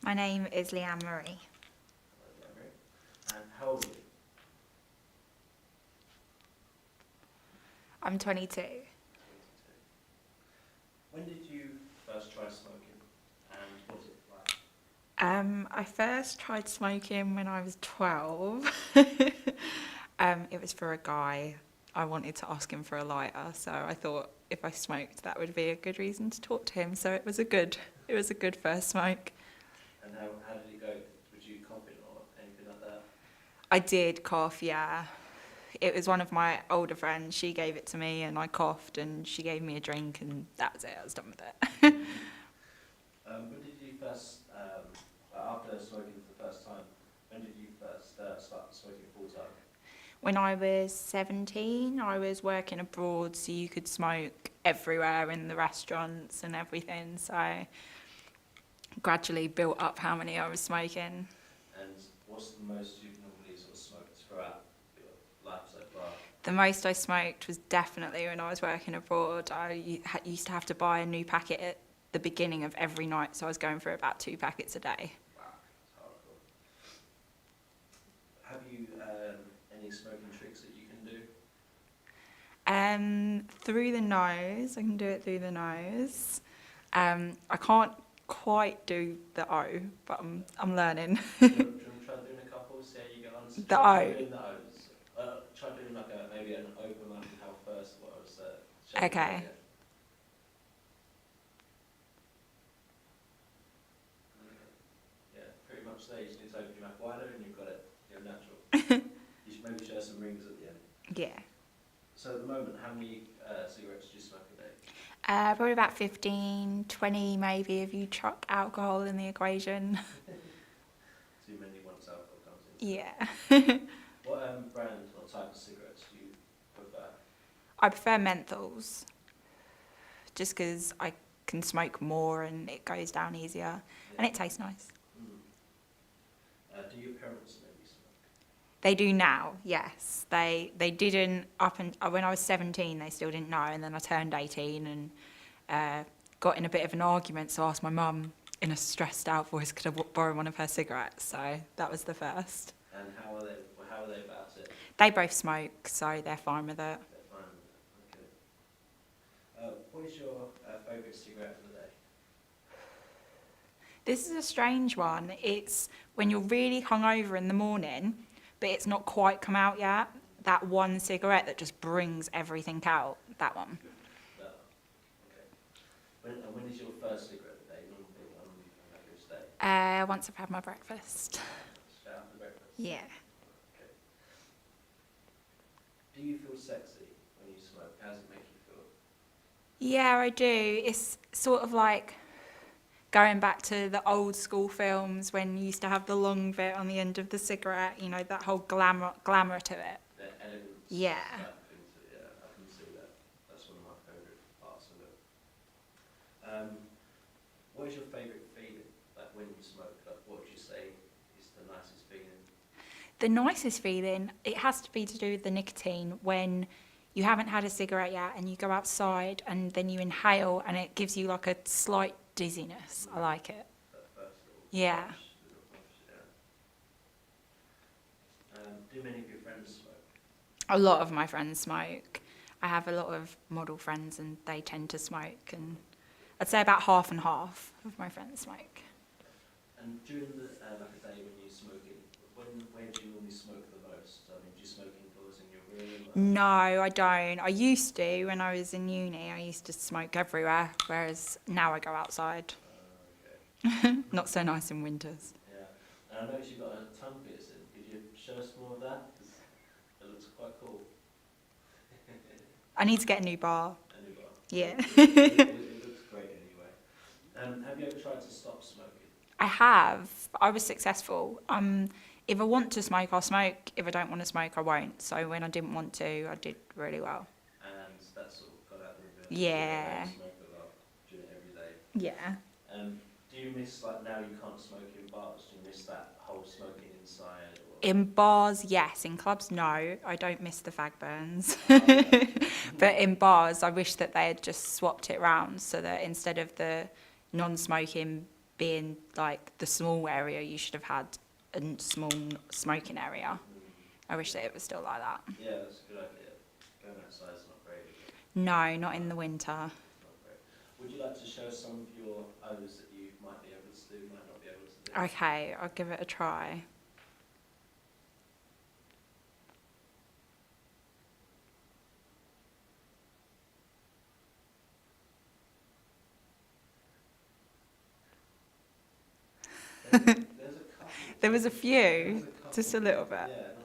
My name is Leanne Marie. Hello, Mary. And how old are you? I'm 22. 22. When did you first try smoking, and what was it like? I first tried smoking when I was 12. It was for a guy. I wanted to ask him for a lighter, so I thought if I smoked, that would be a good reason to talk to him. So it was a good first smoke. And how did it go? Was you coughing or anything like that? I did cough, yeah. It was one of my older friends. She gave it to me, and I coughed, and she gave me a drink, and that was it. I was done with it. When did you first, after smoking for the first time, when did you first start smoking full time? When I was 17, I was working abroad, so you could smoke everywhere in the restaurants and everything. So I gradually built up how many I was smoking. And what's the most you've normally sort of smoked throughout your life so far? The most I smoked was definitely when I was working abroad. I used to have to buy a new packet at the beginning of every night, so I was going for about 2 packets a day. Wow, that's hardcore. Have you any smoking tricks that you can do? Through the nose, I can do it through the nose. I can't quite do the O, but I'm learning. Do you want to try doing a couple, see how you get on? So The try O. doing the O's. Try doing like maybe an open mouth inhale first, what I was showing you Okay. earlier. Yeah, pretty much there. You just need to open your mouth wider and you've got it. You're natural. You should maybe share some rings at the end. Yeah. So at the moment, how many cigarettes do you smoke a day? Probably about 15, 20 maybe if you chuck alcohol in the equation. Too many once alcohol comes in. Yeah. What brand or type of cigarettes do you prefer? I prefer menthols, just because I can smoke more and it goes down easier, and it tastes nice. Do your parents maybe smoke? They do now, yes. They didn't when I was 17. They still didn't know, and then I turned 18 and got in a bit of an argument. So I asked my mum in a stressed out voice, could I borrow one of her cigarettes? So that was the first. And how are they? How are they about it? They both smoke, so they're fine with it. They're fine with it. Okay. What is your favourite cigarette of the day? This is a strange one. It's when you're really hungover in the morning, but it's not quite come out yet. That one cigarette that just brings everything out. That one. That one. Okay. When is your first cigarette of the day? Normally on an average day. Once I've had my breakfast. Straight after breakfast. Yeah. Okay. Do you feel sexy when you smoke? How does it make you feel? Yeah, I do. It's sort of like going back to the old school films when you used to have the long bit on the end of the cigarette, you know, that whole glamour to it. The elegance. Yeah. Type thing to, yeah, I can see that. That's one of my favourite parts of it. What is your favourite feeling? Like when you smoke, like what would you say is the nicest feeling? The nicest feeling, it has to be to do with the nicotine when you haven't had a cigarette yet and you go outside and then you inhale and it gives you like a slight dizziness. I like it. That first little Yeah. push, yeah. Do many of your friends smoke? A lot of my friends smoke. I have a lot of model friends and they tend to smoke, and I'd say about half and half of my friends smoke. And during the like a day when you're smoking, where do you normally smoke the most? I mean, do you smoke indoors in your room? No, I don't. I used to when I was in uni. I used to smoke everywhere, whereas now I go outside. Okay. Not so nice in winters. Yeah. And I noticed you've got a tongue piercing. Could you show us more of that? 'Cause it looks quite cool. I need to get a new bar. A new bar. Yeah. It looks great anyway. Have you ever tried to stop smoking? I have. I was successful. If I want to smoke, I'll smoke. If I don't want to smoke, I won't. So when I didn't want to, I did really well. And that sort of got out the window. Yeah. You smoke a lot, do it every day. Yeah. Do you miss, like now you can't smoke in bars, do you miss that whole smoking inside? Or? In bars, yes. In clubs, no. I don't miss the fag burns. But in bars, I wish that they had just swapped it round so that instead of the non-smoking being like the small area, you should have had a small smoking area. I wish that it was still like that. Yeah, that's a good idea. Going outside is not great, is it? No, not in the winter. Not great. Would you like to show some of your O's that you might be able to do, might not be able to do? Okay, I'll give it a try. There's a couple. There was a few, There's a couple. just a little bit. Yeah,